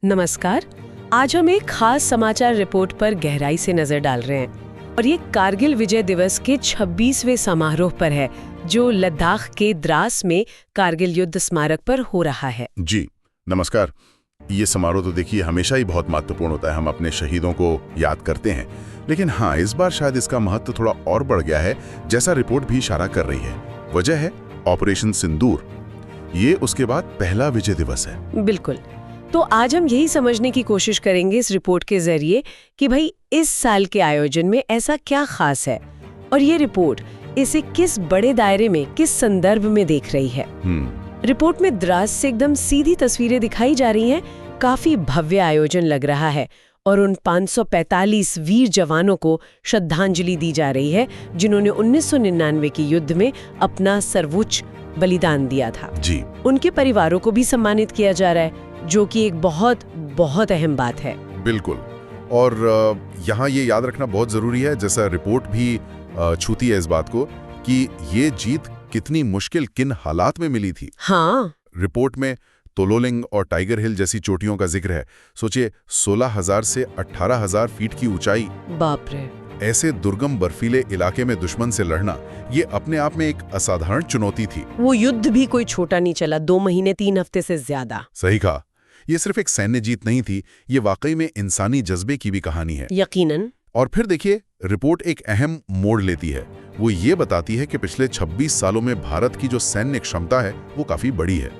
नमस्कार। आज हम एक खास समाचार रिपोर्ट पर गहराई से नजर डाल रहे हैं और ये कारगिल विजय दिवस के 26वें समारोह पर है जो लद्दाख के द्रास में कारगिल युद्ध स्मारक पर हो रहा है। जी नमस्कार। ये समारोह तो देखिए हमेशा ही बहुत महत्वपूर्ण होता है, हम अपने शहीदों को याद करते हैं, लेकिन हाँ, इस बार शायद इसका महत्व थोड़ा और बढ़ गया है, जैसा रिपोर्ट भी इशारा कर रही है। वजह है ऑपरेशन सिंदूर। ये उसके बाद पहला विजय दिवस है। बिल्कुल। तो आज हम यही समझने की कोशिश करेंगे इस रिपोर्ट के जरिए कि भाई इस साल के आयोजन में ऐसा क्या खास है और ये रिपोर्ट इसे किस बड़े दायरे में, किस संदर्भ में देख रही है। रिपोर्ट में द्रास से एकदम सीधी तस्वीरें दिखाई जा रही हैं। काफी भव्य आयोजन लग रहा है और उन 545 वीर जवानों को श्रद्धांजलि दी जा रही है जिन्होंने 1999 के युद्ध में अपना सर्वोच्च बलिदान दिया था। जी। उनके परिवारों को भी सम्मानित किया जा रहा है, जो कि एक बहुत बहुत अहम बात है। बिल्कुल। और यहाँ ये याद रखना बहुत जरूरी है, जैसा रिपोर्ट भी छूती है इस बात को, कि ये जीत कितनी मुश्किल, किन हालात में मिली थी। हाँ। रिपोर्ट में तोलोलिंग और टाइगर हिल जैसी चोटियों का जिक्र है। सोचिए 16,000 से 18,000 फीट की ऊंचाई। बाप रे। ऐसे दुर्गम बर्फीले इलाके में दुश्मन से लड़ना, ये अपने आप में एक असाधारण चुनौती थी। वो युद्ध भी कोई छोटा नहीं चला, 2 महीने 3 हफ्ते से ज्यादा। सही कहा। ये सिर्फ एक सैन्य जीत नहीं थी, ये वाकई में इंसानी जज्बे की भी कहानी है। यकीनन। और फिर देखिए, रिपोर्ट एक अहम मोड़ लेती है। वो ये बताती है कि पिछले 26 सालों में भारत की जो सैन्य क्षमता है वो काफी बड़ी है।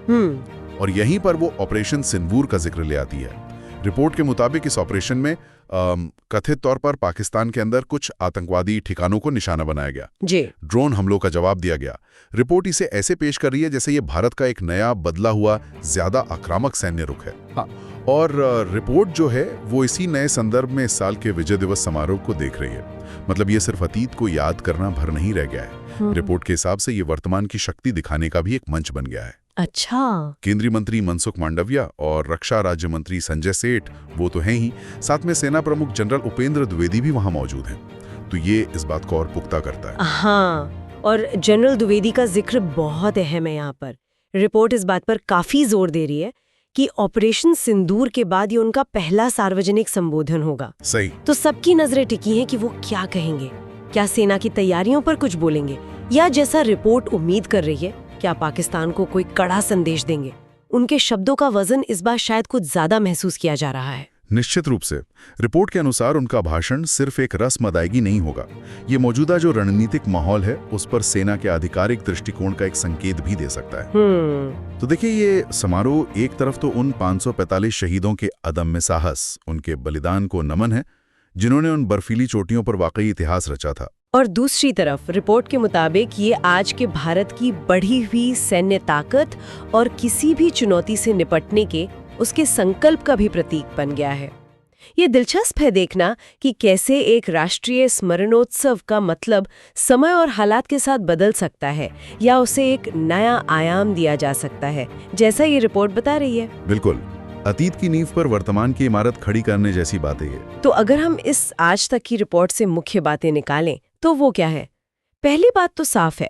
और यहीं पर वो ऑपरेशन सिंदूर का जिक्र ले आती है। रिपोर्ट के मुताबिक इस ऑपरेशन में कथित तौर पर पाकिस्तान के अंदर कुछ आतंकवादी ठिकानों को निशाना बनाया गया। जी। ड्रोन हमलों का जवाब दिया गया। रिपोर्ट इसे ऐसे पेश कर रही है जैसे ये भारत का एक नया बदला हुआ ज्यादा आक्रामक सैन्य रुख है। हाँ। और रिपोर्ट जो है वो इसी नए संदर्भ में इस साल के विजय दिवस समारोह को देख रही है। मतलब ये सिर्फ अतीत को याद करना भर नहीं रह गया है। रिपोर्ट के हिसाब से ये वर्तमान की शक्ति दिखाने का भी एक मंच बन गया है। अच्छा। केंद्रीय मंत्री मनसुख मांडविया और रक्षा राज्य मंत्री संजय सेठ वो तो हैं ही, साथ में सेना प्रमुख जनरल उपेंद्र द्विवेदी भी वहां मौजूद हैं। तो ये इस बात को और पुख्ता करता है। हाँ, और जनरल द्विवेदी का जिक्र बहुत अहम है यहाँ पर। रिपोर्ट इस बात पर काफी जोर दे रही है कि ऑपरेशन सिंदूर के बाद ये उनका पहला सार्वजनिक संबोधन होगा। सही। तो सबकी नजरें टिकी हैं कि वो क्या कहेंगे। क्या सेना की तैयारियों पर कुछ बोलेंगे, या जैसा रिपोर्ट उम्मीद कर रही है, क्या पाकिस्तान को कोई कड़ा संदेश देंगे। उनके शब्दों का वजन इस बार शायद कुछ ज्यादा महसूस किया जा रहा है। निश्चित रूप से। रिपोर्ट के अनुसार उनका भाषण सिर्फ एक रस्म अदायगी नहीं होगा, ये मौजूदा जो रणनीतिक माहौल है उस पर सेना के आधिकारिक दृष्टिकोण का एक संकेत भी दे सकता है। तो देखिए, ये समारोह एक तरफ तो उन 545 शहीदों के अदम्य साहस, उनके बलिदान को नमन है, जिन्होंने उन बर्फीली चोटियों पर वाकई इतिहास रचा था, और दूसरी तरफ रिपोर्ट के मुताबिक ये आज के भारत की बढ़ी हुई सैन्य ताकत और किसी भी चुनौती से निपटने के उसके संकल्प का भी प्रतीक बन गया है। ये दिलचस्प है देखना कि कैसे एक राष्ट्रीय स्मरणोत्सव का मतलब समय और हालात के साथ बदल सकता है, या उसे एक नया आयाम दिया जा सकता है, जैसा ये रिपोर्ट बता रही है। बिल्कुल। अतीत की नींव पर वर्तमान की इमारत खड़ी करने जैसी बात है ये। तो अगर हम इस आज तक की रिपोर्ट से मुख्य बातें निकालें तो वो क्या है? पहली बात तो साफ है,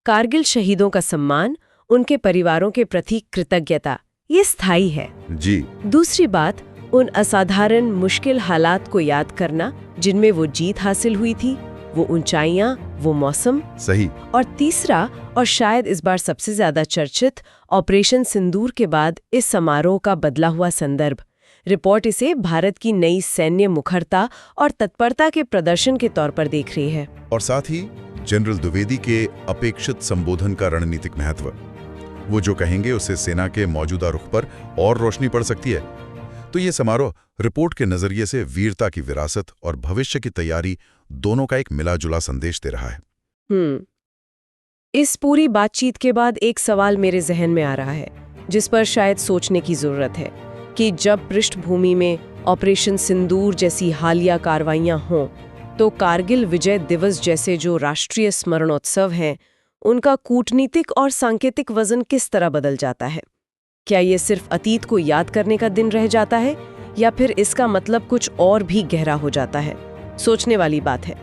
कारगिल शहीदों का सम्मान, उनके परिवारों के प्रति कृतज्ञता, ये स्थायी है। जी। दूसरी बात, उन असाधारण मुश्किल हालात को याद करना जिनमें वो जीत हासिल हुई थी, वो ऊंचाइयां, वो मौसम। सही। और तीसरा, और शायद इस बार सबसे ज्यादा चर्चित, ऑपरेशन सिंदूर के बाद इस समारोह का बदला हुआ संदर्भ। रिपोर्ट इसे भारत की नई सैन्य मुखरता और तत्परता के प्रदर्शन के तौर पर देख रही है। और साथ ही जनरल द्विवेदी के अपेक्षित संबोधन का रणनीतिक महत्व। वो जो कहेंगे उससे सेना के मौजूदा रुख पर और रोशनी पड़ सकती है। तो ये समारोह रिपोर्ट के नजरिए से वीरता की विरासत और भविष्य की तैयारी दोनों का एक मिला जुला संदेश दे रहा है। इस पूरी बातचीत के बाद एक सवाल मेरे जहन में आ रहा है, जिस पर शायद सोचने की जरूरत है, कि जब पृष्ठभूमि में ऑपरेशन सिंदूर जैसी हालिया कार्रवाइयां हों, तो कारगिल विजय दिवस जैसे जो राष्ट्रीय स्मरणोत्सव हैं, उनका कूटनीतिक और सांकेतिक वजन किस तरह बदल जाता है। क्या ये सिर्फ अतीत को याद करने का दिन रह जाता है, या फिर इसका मतलब कुछ और भी गहरा हो जाता है? सोचने वाली बात है।